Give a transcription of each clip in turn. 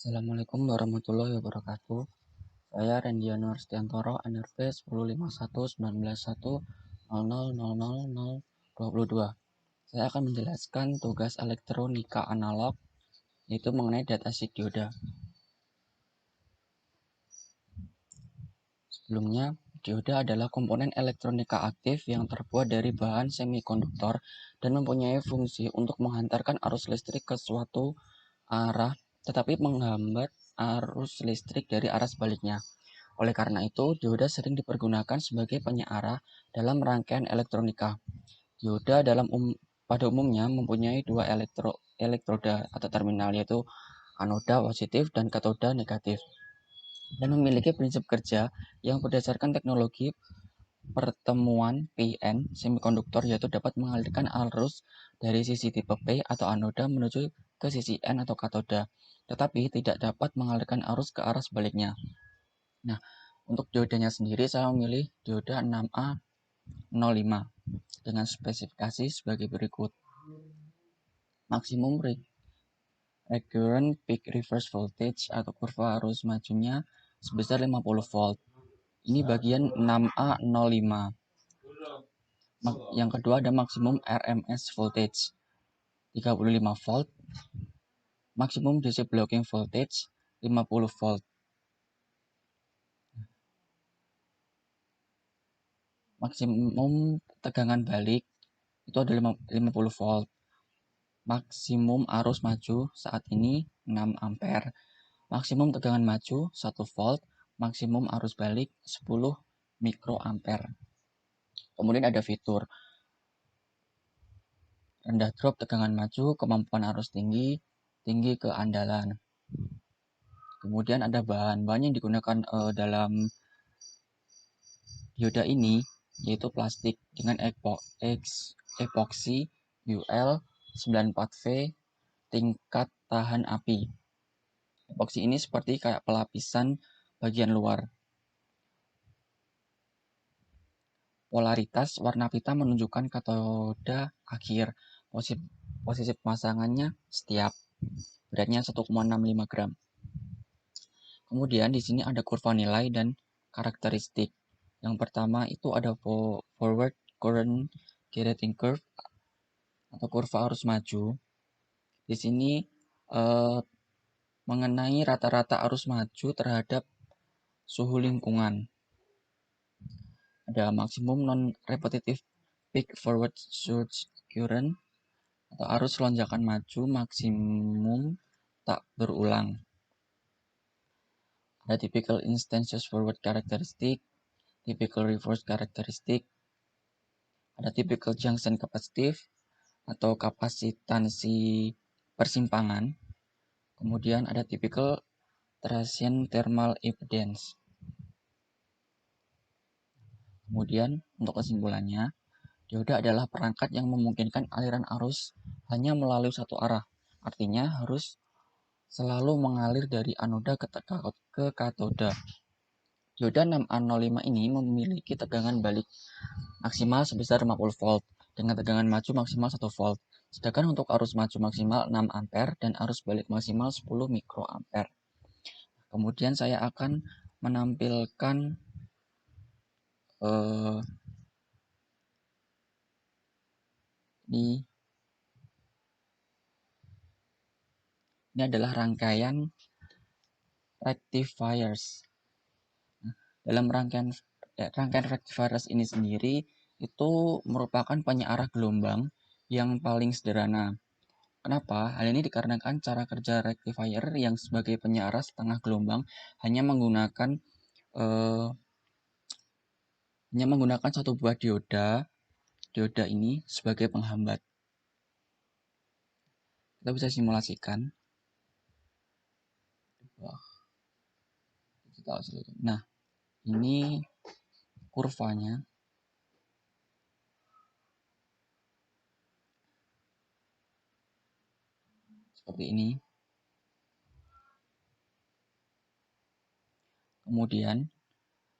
Assalamualaikum warahmatullahi wabarakatuh. Saya Rendiano Arstiantoro, NRP 10511911000022. Saya akan menjelaskan tugas elektronika analog, yaitu mengenai datasheet dioda. Sebelumnya, dioda adalah komponen elektronika aktif yang terbuat dari bahan semikonduktor dan mempunyai fungsi untuk menghantarkan arus listrik ke suatu arah, tetapi menghambat arus listrik dari arah sebaliknya. Oleh karena itu, dioda sering dipergunakan sebagai penyearah dalam rangkaian elektronika. Dioda pada umumnya mempunyai dua elektroda atau terminal, yaitu anoda positif dan katoda negatif, dan memiliki prinsip kerja yang berdasarkan teknologi pertemuan PN semikonduktor, yaitu dapat mengalirkan arus dari sisi tipe P atau anoda menuju ke sisi N atau katoda, tetapi tidak dapat mengalirkan arus ke arah sebaliknya. Nah, untuk diodanya sendiri saya memilih dioda 6A05 dengan spesifikasi sebagai berikut. Maksimum recurrent peak reverse voltage atau kurva arus majunya sebesar 50 volt. Ini bagian 6A05. Yang kedua ada maksimum RMS voltage 35 volt. Maksimum DC blocking voltage 50 volt. Maksimum tegangan balik itu ada 50 volt. Maksimum arus maju saat ini 6 ampere. Maksimum tegangan maju 1 volt. Maksimum arus balik 10 mikroampere. Kemudian ada fitur rendah drop tegangan maju, kemampuan arus tinggi, tinggi keandalan. Kemudian ada bahan yang digunakan dalam dioda ini, yaitu plastik dengan epoksi UL 94V tingkat tahan api. Epoksi ini seperti kayak pelapisan bagian luar. Polaritas warna pita menunjukkan katoda akhir. Posisi pemasangannya setiap. Beratnya 1,65 gram. Kemudian di sini ada kurva nilai dan karakteristik. Yang pertama itu ada forward current generating curve atau kurva arus maju. Di sini mengenai rata-rata arus maju terhadap suhu lingkungan. Ada maksimum non-repetitive peak forward surge current atau arus lonjakan maju maksimum tak berulang. Ada typical instantaneous forward characteristic, typical reverse characteristic, ada typical junction capacitive atau kapasitansi persimpangan. Kemudian ada typical transient thermal impedance. Kemudian untuk kesimpulannya, dioda adalah perangkat yang memungkinkan aliran arus hanya melalui satu arah. Artinya harus selalu mengalir dari anoda ke katoda. Dioda 6A05 ini memiliki tegangan balik maksimal sebesar 50 volt dengan tegangan maju maksimal 1 volt. Sedangkan untuk arus maju maksimal 6 ampere dan arus balik maksimal 10 mikroampere. Kemudian saya akan menampilkan ini adalah rangkaian rectifiers. Dalam rangkaian rectifiers ini sendiri itu merupakan penyearah gelombang yang paling sederhana. Kenapa? Hal ini dikarenakan cara kerja rectifier yang sebagai penyearah setengah gelombang hanya menggunakan satu buah dioda ini sebagai penghambat. Kita bisa simulasikan. Nah, ini kurvanya. Seperti ini. Kemudian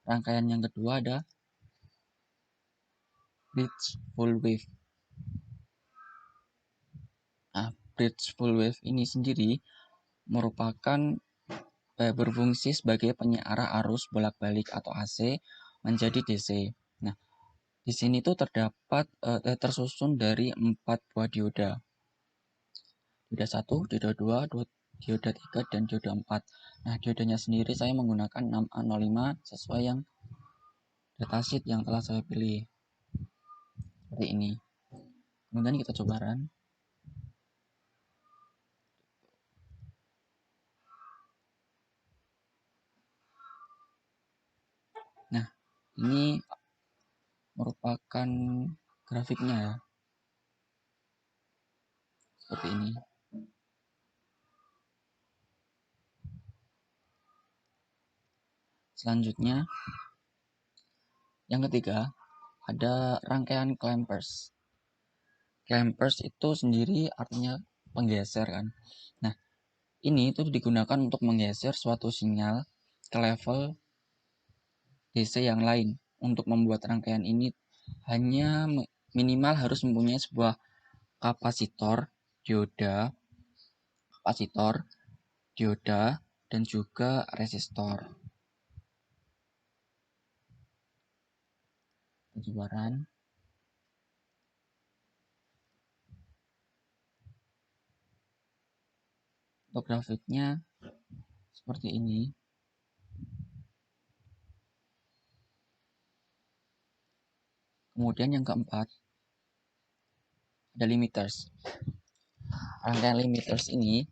rangkaian yang kedua ada bridge full wave. Nah, bridge full wave ini sendiri merupakan berfungsi sebagai penyearah arus bolak-balik atau AC menjadi DC. Nah, di sini tuh terdapat tersusun dari 4 buah dioda. Dioda 1, dioda 2, dioda 3, dan dioda 4. Nah, diodanya sendiri saya menggunakan 6A05 sesuai yang datasheet yang telah saya pilih. Seperti ini. Kemudian kita coba run. Nah, ini merupakan grafiknya ya. Seperti ini. Selanjutnya, yang ketiga, ada rangkaian clampers. Clampers itu sendiri artinya penggeser kan. Nah, ini itu digunakan untuk menggeser suatu sinyal ke level DC yang lain. Untuk membuat rangkaian ini hanya minimal harus mempunyai sebuah kapasitor, dioda, dan juga resistor. Penjualan. Untuk grafiknya seperti ini. Kemudian yang keempat, ada limiters. Rangkaian limiters ini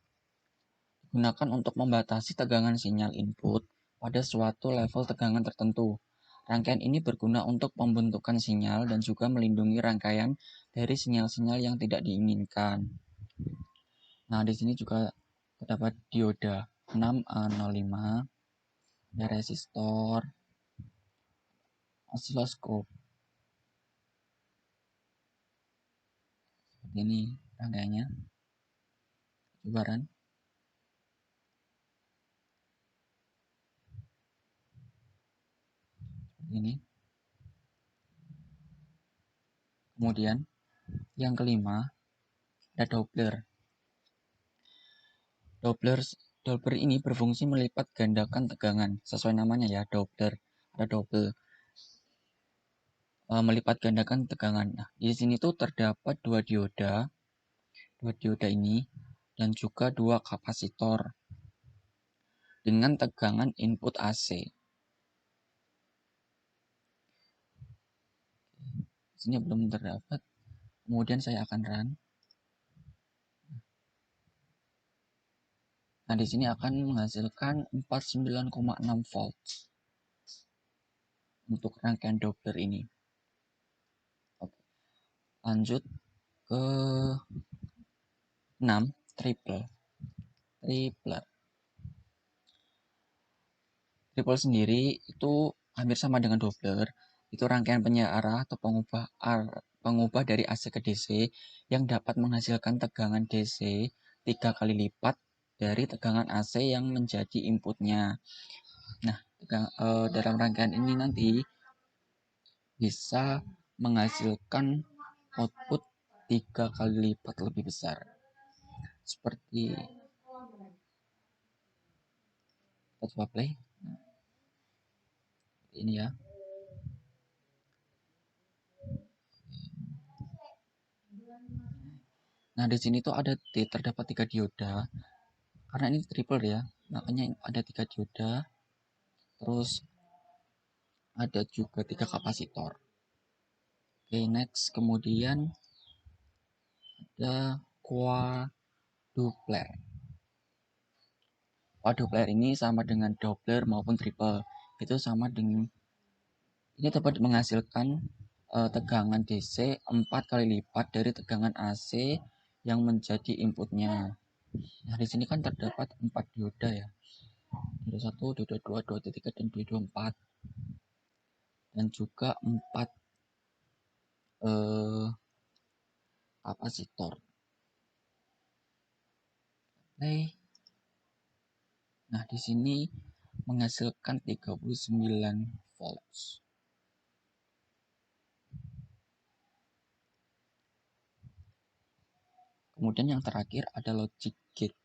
digunakan untuk membatasi tegangan sinyal input pada suatu level tegangan tertentu. Rangkaian ini berguna untuk pembentukan sinyal dan juga melindungi rangkaian dari sinyal-sinyal yang tidak diinginkan. Nah, di sini juga terdapat dioda 6A05, ada resistor, osiloskop. Seperti ini rangkaiannya. Coba ini. Kemudian yang kelima ada Doppler. Doppler ini berfungsi melipat gandakan tegangan. Sesuai namanya ya, Doppler. Ada double. Melipat gandakan tegangan. Nah, di sini tuh terdapat dua dioda ini, dan juga dua kapasitor dengan tegangan input AC. Di sini belum terdapat. Kemudian saya akan run. Nah, di sini akan menghasilkan 49,6 volt untuk rangkaian Doppler ini. Oke. Lanjut ke 6, tripler. Tripler sendiri itu hampir sama dengan Doppler. Itu rangkaian penyearah atau pengubah dari AC ke DC yang dapat menghasilkan tegangan DC 3 kali lipat dari tegangan AC yang menjadi inputnya. Nah, dalam rangkaian ini nanti bisa menghasilkan output 3 kali lipat lebih besar. Seperti kita coba play. Ini ya. Nah, di sini tuh terdapat 3 dioda. Karena ini triple ya, makanya ada 3 dioda. Terus ada juga 3 kapasitor. Oke, next. Kemudian ada quadrupler. Quadrupler ini sama dengan Doppler maupun triple. Itu sama dengan ini dapat menghasilkan tegangan DC 4 kali lipat dari tegangan AC yang menjadi inputnya. Nah, di sini kan terdapat 4 dioda ya. Dioda 1, dioda 2, dioda 3, dan dioda 4. Dan juga 4 kapasitor. Nah, di sini menghasilkan 39 volts. Kemudian yang terakhir ada logic gate.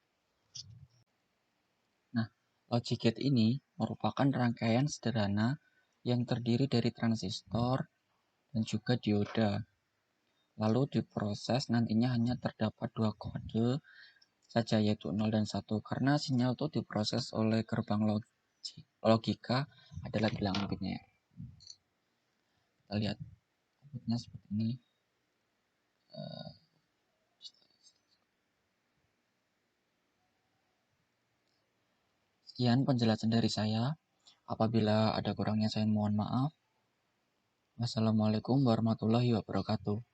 Nah, Logic gate ini merupakan rangkaian sederhana yang terdiri dari transistor dan juga dioda. Lalu diproses nantinya hanya terdapat dua kode saja, yaitu 0 dan 1, karena sinyal itu diproses oleh gerbang logika adalah bilangan biner. Kita lihat outputnya seperti ini. Sekian penjelasan dari saya. Apabila ada kurangnya saya mohon maaf. Wassalamualaikum warahmatullahi wabarakatuh.